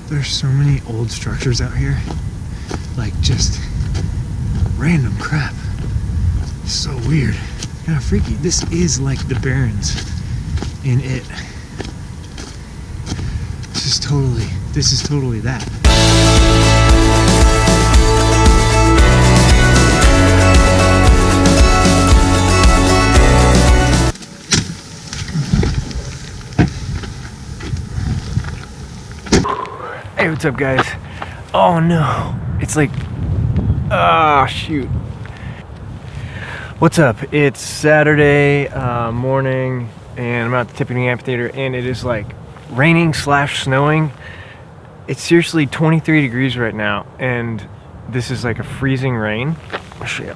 There's so many old structures out here, like just random crap. It's so weird, kind of freaky. This is like the Barrens in it. This is totally that. Hey, what's up, guys? Oh no, it's like, shoot. What's up? It's Saturday morning, and I'm at the Tipping Amphitheater, and it is like raining / snowing. It's seriously 23 degrees right now, and this is like a freezing rain. I'll show you.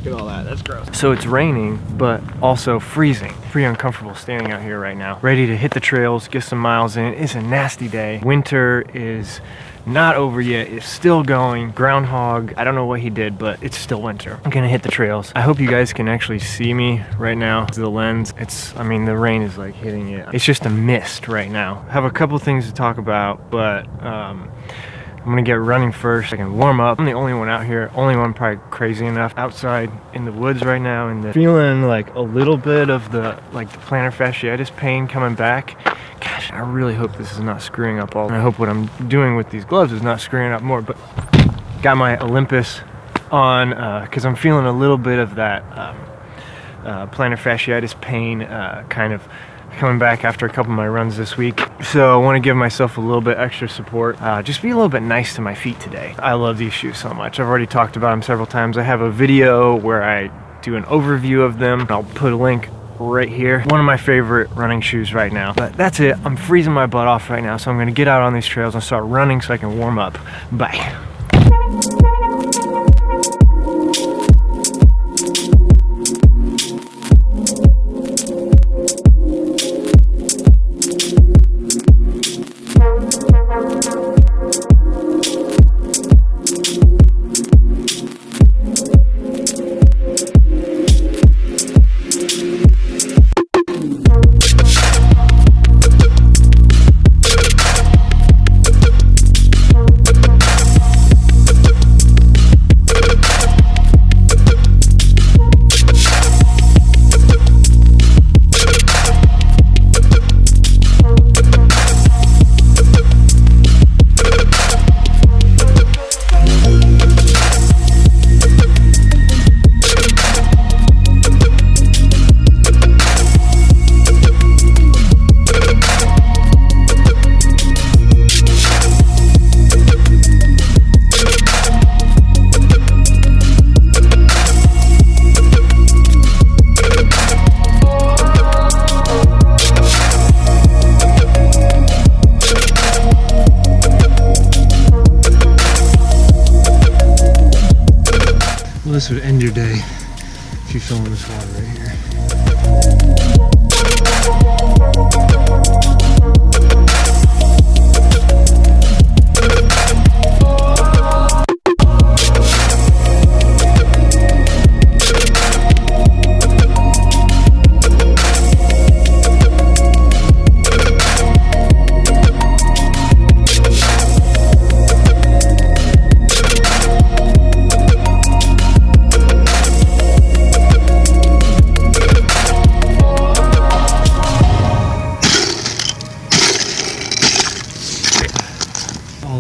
Look at all that, that's gross. So it's raining, but also freezing. Pretty uncomfortable standing out here right now. Ready to hit the trails, get some miles in. It's a nasty day. Winter is not over yet, it's still going. Groundhog, I don't know what he did, but it's still winter. I'm gonna hit the trails. I hope you guys can actually see me right now through the lens. I mean, the rain is like hitting it. It's just a mist right now. I have a couple things to talk about, but I'm gonna get running first. I can warm up. I'm the only one out here, only one probably crazy enough outside in the woods right now, and feeling like a little bit of the plantar fasciitis pain coming back. Gosh, I really hope this is not screwing up all. And I hope what I'm doing with these gloves is not screwing up more. But got my Olympus on because I'm feeling a little bit of that plantar fasciitis pain kind of coming back after a couple of my runs this week. So I want to give myself a little bit extra support. Just be a little bit nice to my feet today. I love these shoes so much. I've already talked about them several times. I have a video where I do an overview of them. I'll put a link right here. One of my favorite running shoes right now. But that's it. I'm freezing my butt off right now, so I'm going to get out on these trails and start running so I can warm up. Bye. Well, this would end your day if you fell in this water right here.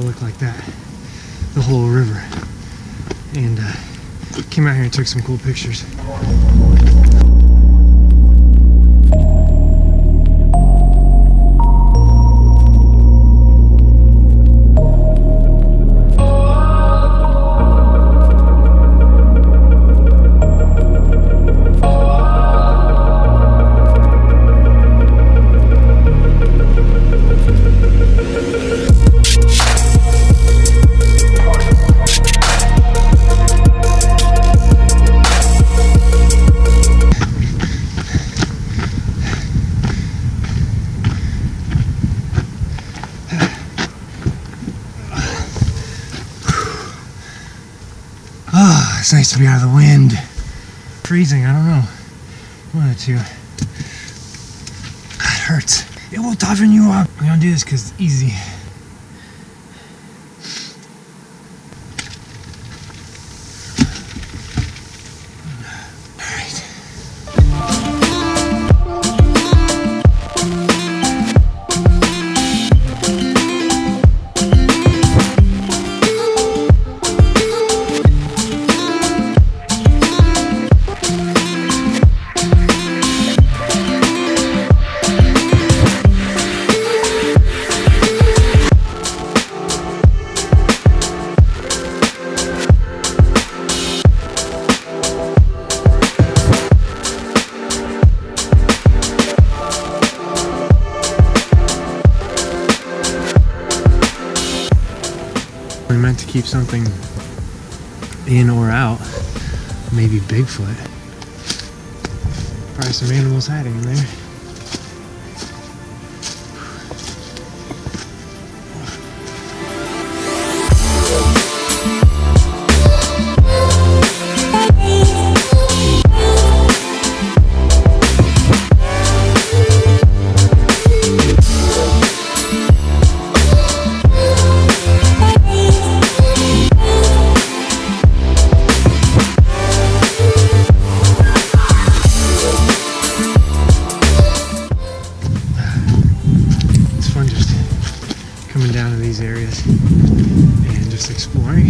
Look like that, the whole river, and came out here and took some cool pictures. It's nice to be out of the wind. Freezing, I don't know. One of the two. It hurts. It will toughen you up. I'm gonna do this because it's easy. We meant to keep something in or out. Maybe Bigfoot. Probably some animals hiding in there. Coming down to these areas and just exploring.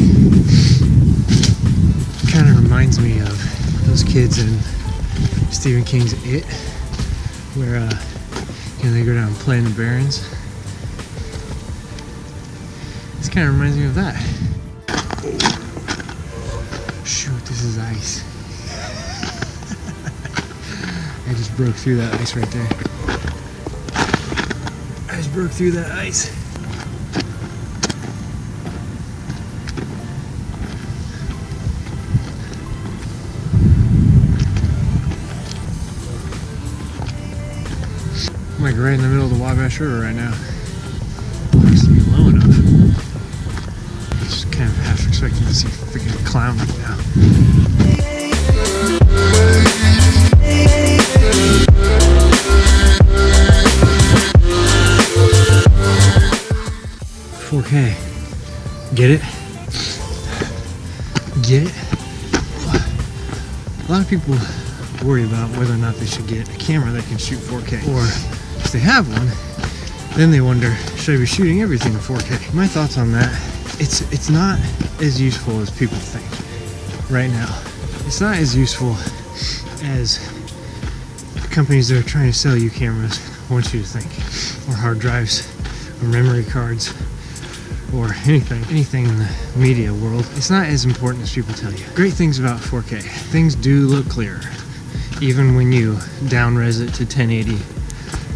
Kind of reminds me of those kids in Stephen King's It, where they go down and play in the Barrens. This kind of reminds me of that. Shoot, this is ice. I just broke through that ice right there. I just broke through that ice. I'm like right in the middle of the Wabash River right now. Looks to be low enough. Just kind of half expecting to see a freaking clown right now. $4K. Get it? Get it? A lot of people worry about whether or not they should get a camera that can shoot 4K. Or if they have one, then they wonder, should I be shooting everything in 4K? My thoughts on that, it's not as useful as people think right now. It's not as useful as companies that are trying to sell you cameras want you to think, or hard drives, or memory cards, or anything in the media world. It's not as important as people tell you. Great things about 4K. Things do look clearer, even when you down-res it to 1080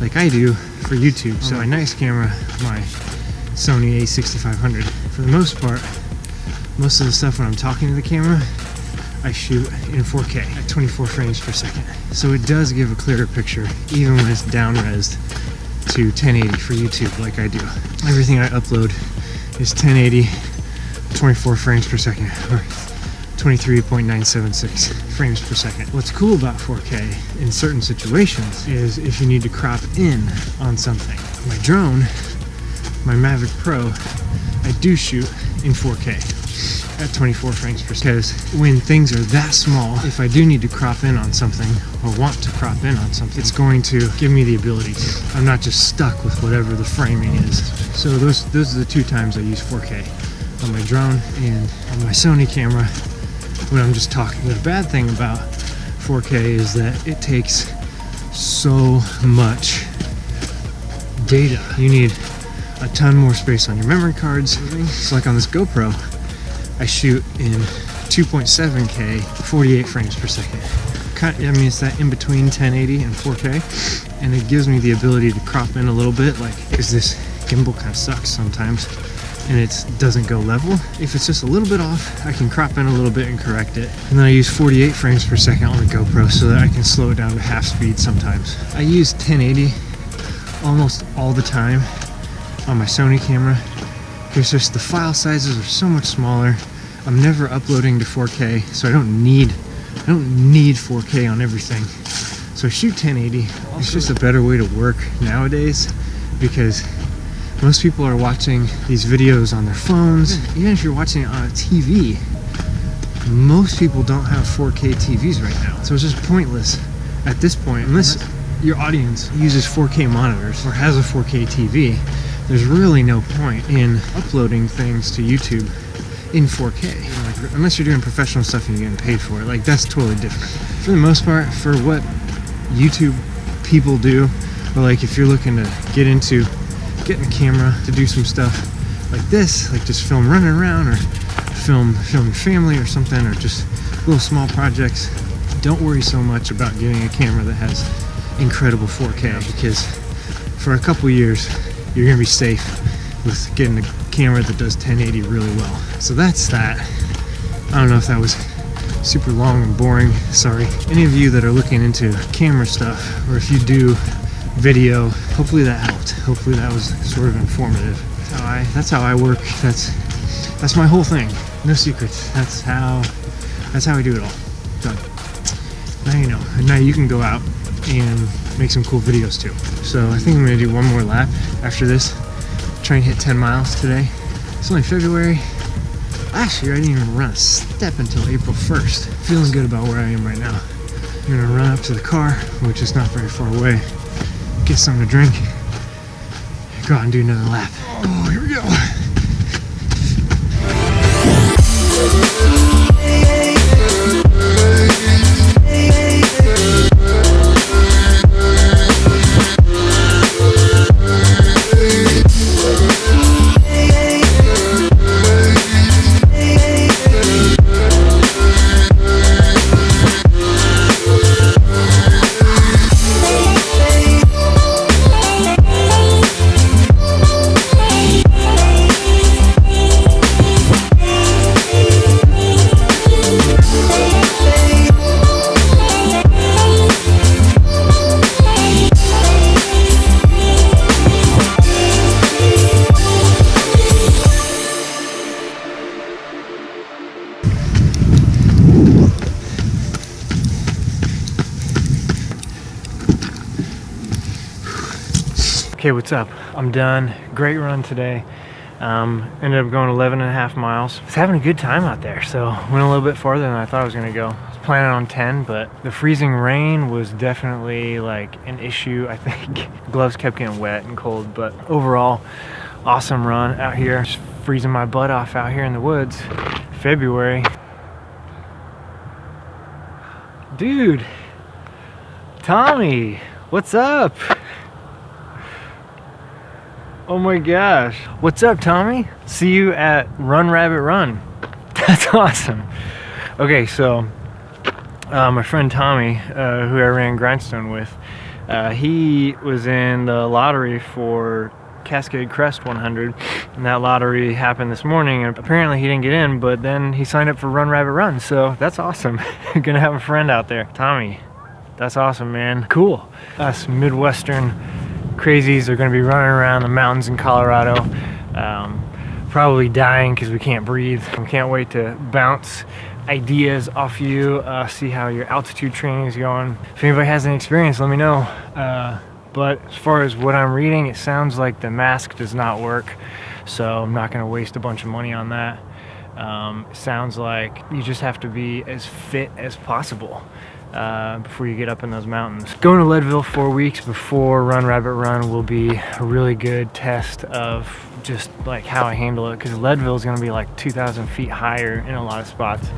like I do for YouTube. So my nice camera, my Sony a6500, for the most part, most of the stuff when I'm talking to the camera, I shoot in 4K at 24 frames per second. So it does give a clearer picture, even when it's down-resed to 1080 for YouTube like I do. Everything I upload is 1080, 24 frames per second, or 23.976 frames per second. What's cool about 4K in certain situations is if you need to crop in on something. My drone, my Mavic Pro, I do shoot in 4K at 24 frames per second, because when things are that small, if I do need to crop in on something or want to crop in on something, it's going to give me the ability to. I'm not just stuck with whatever the framing is. So those are the two times I use 4K, on my drone and on my Sony camera when I'm just talking. The bad thing about 4K is that it takes so much data. You need a ton more space on your memory cards. So like on this GoPro, I shoot in 2.7K, 48 frames per second. I mean, it's that in between 1080 and 4K, and it gives me the ability to crop in a little bit, like, because this gimbal kind of sucks sometimes, and it doesn't go level. If it's just a little bit off, I can crop in a little bit and correct it. And then I use 48 frames per second on the GoPro so that I can slow it down to half speed sometimes. I use 1080 almost all the time on my Sony camera. It's just the file sizes are so much smaller. I'm never uploading to 4K, so I don't need 4K on everything. So shoot 1080. It's just a better way to work nowadays because most people are watching these videos on their phones. Even if you're watching it on a TV, most people don't have 4K TVs right now. So it's just pointless at this point, unless your audience uses 4K monitors or has a 4K TV. There's really no point in uploading things to YouTube in 4K, like, unless you're doing professional stuff and you're getting paid for it. Like, that's totally different. For the most part, for what YouTube people do, or like if you're looking to get into getting a camera to do some stuff like this, like just film running around or film your family or something, or just little small projects, don't worry so much about getting a camera that has incredible 4K, because for a couple years you're gonna be safe with getting a camera that does 1080 really well. So that's that. I don't know if that was super long and boring, sorry. Any of you that are looking into camera stuff, or if you do video, hopefully that helped. Hopefully that was sort of informative. That's how I work. That's my whole thing. No secrets. That's how I do it all. So now you know. And now you can go out and make some cool videos too. So I think I'm gonna do one more lap after this. Try and hit 10 miles today. It's only February. Last year I didn't even run a step until April 1st. Feeling good about where I am right now. I'm gonna run up to the car, which is not very far away, get something to drink, go out and do another lap. Oh, here we go. Okay, what's up? I'm done. Great run today. Ended up going 11.5 miles. I was having a good time out there, so went a little bit farther than I thought I was gonna go. I was planning on 10, but the freezing rain was definitely like an issue. I think gloves kept getting wet and cold, but overall, awesome run out here. Just freezing my butt off out here in the woods. February. Dude, Tommy, what's up? Oh my gosh. What's up, Tommy? See you at Run Rabbit Run. That's awesome. Okay, so my friend Tommy, who I ran Grindstone with, he was in the lottery for Cascade Crest 100, and that lottery happened this morning, and apparently he didn't get in, but then he signed up for Run Rabbit Run, so that's awesome. Gonna have a friend out there. Tommy, that's awesome, man. Cool. Us Midwestern crazies are going to be running around the mountains in Colorado, probably dying because we can't breathe. We can't wait to bounce ideas off you, see how your altitude training is going. If anybody has any experience, let me know. But as far as what I'm reading, it sounds like the mask does not work, so I'm not going to waste a bunch of money on that. It sounds like you just have to be as fit as possible before you get up in those mountains. Going to Leadville 4 weeks before Run Rabbit Run will be a really good test of just like how I handle it, because Leadville is going to be like 2,000 feet higher in a lot of spots.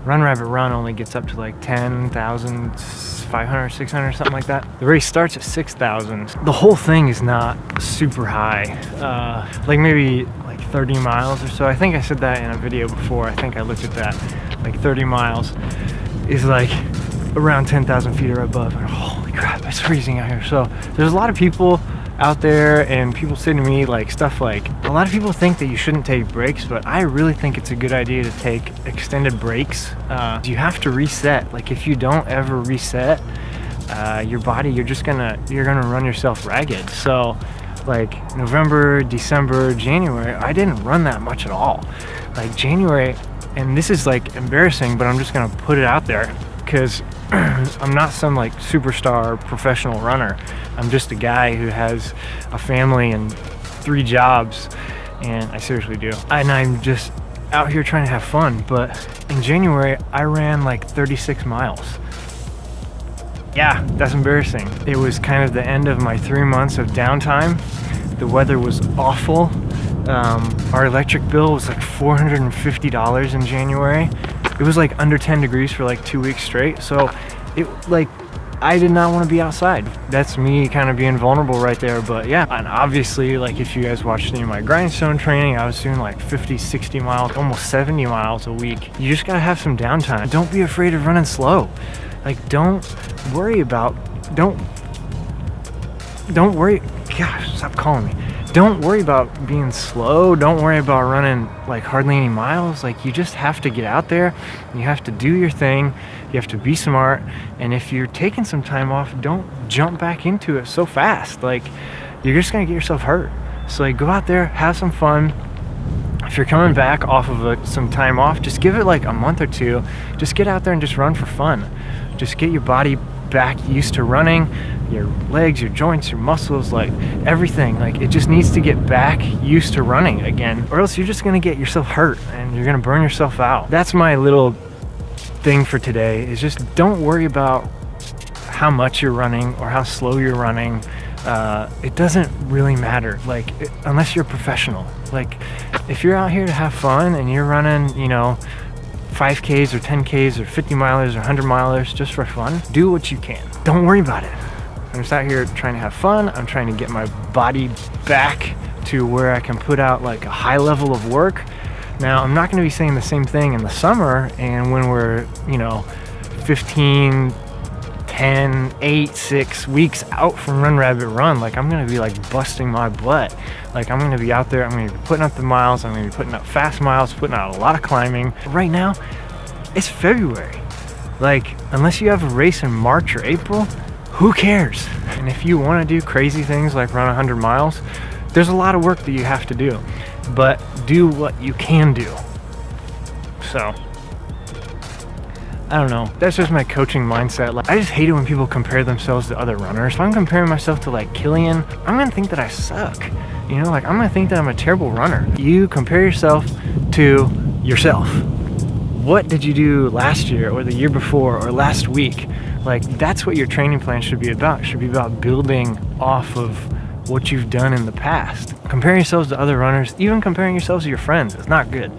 Run Rabbit Run only gets up to like 10,500, 600, something like that. The race starts at 6,000. The whole thing is not super high, like maybe like 30 miles or so. I think I said that in a video before. I think I looked at that. Like 30 miles is like around 10,000 feet or above. And holy crap, it's freezing out here. So there's a lot of people out there, and people say to me like stuff like, a lot of people think that you shouldn't take breaks, but I really think it's a good idea to take extended breaks. You have to reset. Like if you don't ever reset your body, you're gonna run yourself ragged. So like November, December, January, I didn't run that much at all. Like January, and this is like embarrassing, but I'm just gonna put it out there, because I'm not some like superstar professional runner. I'm just a guy who has a family and 3 jobs, and I seriously do. And I'm just out here trying to have fun. But in January, I ran like 36 miles. Yeah, that's embarrassing. It was kind of the end of my 3 months of downtime. The weather was awful. Our electric bill was like $450 in January. It was like under 10 degrees for like 2 weeks straight. So it like, I did not want to be outside. That's me kind of being vulnerable right there. But yeah, and obviously, like if you guys watched any of my grindstone training, I was doing like 50, 60 miles, almost 70 miles a week. You just gotta have some downtime. Don't be afraid of running slow. Like don't worry, gosh, stop calling me. Don't worry about being slow. Don't worry about running like hardly any miles. Like you just have to get out there. You have to do your thing. You have to be smart. And if you're taking some time off, don't jump back into it so fast. Like you're just gonna get yourself hurt. So like go out there, have some fun. If you're coming back off of some time off, just give it like a month or 2. Just get out there and just run for fun. Just get your body back used to running, your legs, your joints, your muscles, like everything. Like it just needs to get back used to running again, or else you're just gonna get yourself hurt and you're gonna burn yourself out. That's my little thing for today, is just don't worry about how much you're running or how slow you're running. It doesn't really matter, like unless you're a professional. Like if you're out here to have fun and you're running, you know, 5Ks or 10Ks or 50 milers or 100 milers just for fun, do what you can. Don't worry about it. I'm just out here trying to have fun. I'm trying to get my body back to where I can put out like a high level of work. Now, I'm not going to be saying the same thing in the summer and when we're, you know, 15, 10, 8, 6 weeks out from Run Rabbit Run. Like I'm going to be like busting my butt. Like I'm going to be out there, I'm going to be putting up the miles, I'm going to be putting up fast miles, putting out a lot of climbing. Right now, it's February. Like unless you have a race in March or April, who cares? And if you want to do crazy things like run 100 miles, there's a lot of work that you have to do, but do what you can do. So I don't know, that's just my coaching mindset. Like I just hate it when people compare themselves to other runners. If I'm comparing myself to like Killian, I'm gonna think that I suck. You know, like I'm gonna think that I'm a terrible runner. You compare yourself to yourself. What did you do last year or the year before or last week? Like that's what your training plan should be about. It should be about building off of what you've done in the past. Comparing yourselves to other runners, even comparing yourselves to your friends, is not good.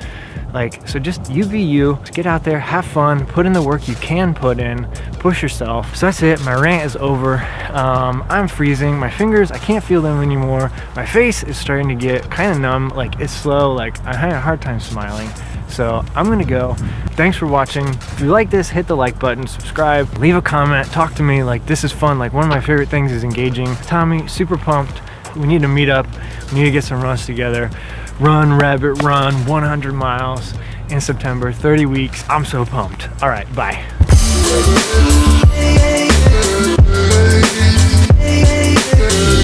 Like, so just you be you, just get out there, have fun, put in the work you can put in, push yourself. So that's it, my rant is over. I'm freezing, my fingers, I can't feel them anymore. My face is starting to get kind of numb, like it's slow, like I had a hard time smiling. So I'm gonna go. Thanks for watching. If you like this, hit the like button, subscribe, leave a comment, talk to me. Like this is fun. Like one of my favorite things is engaging. Tommy, super pumped. We need to meet up. We need to get some runs together. Run, Rabbit, Run, 100 miles in September, 30 weeks. I'm so pumped. All right, bye. Hey, hey, hey, hey, hey, hey.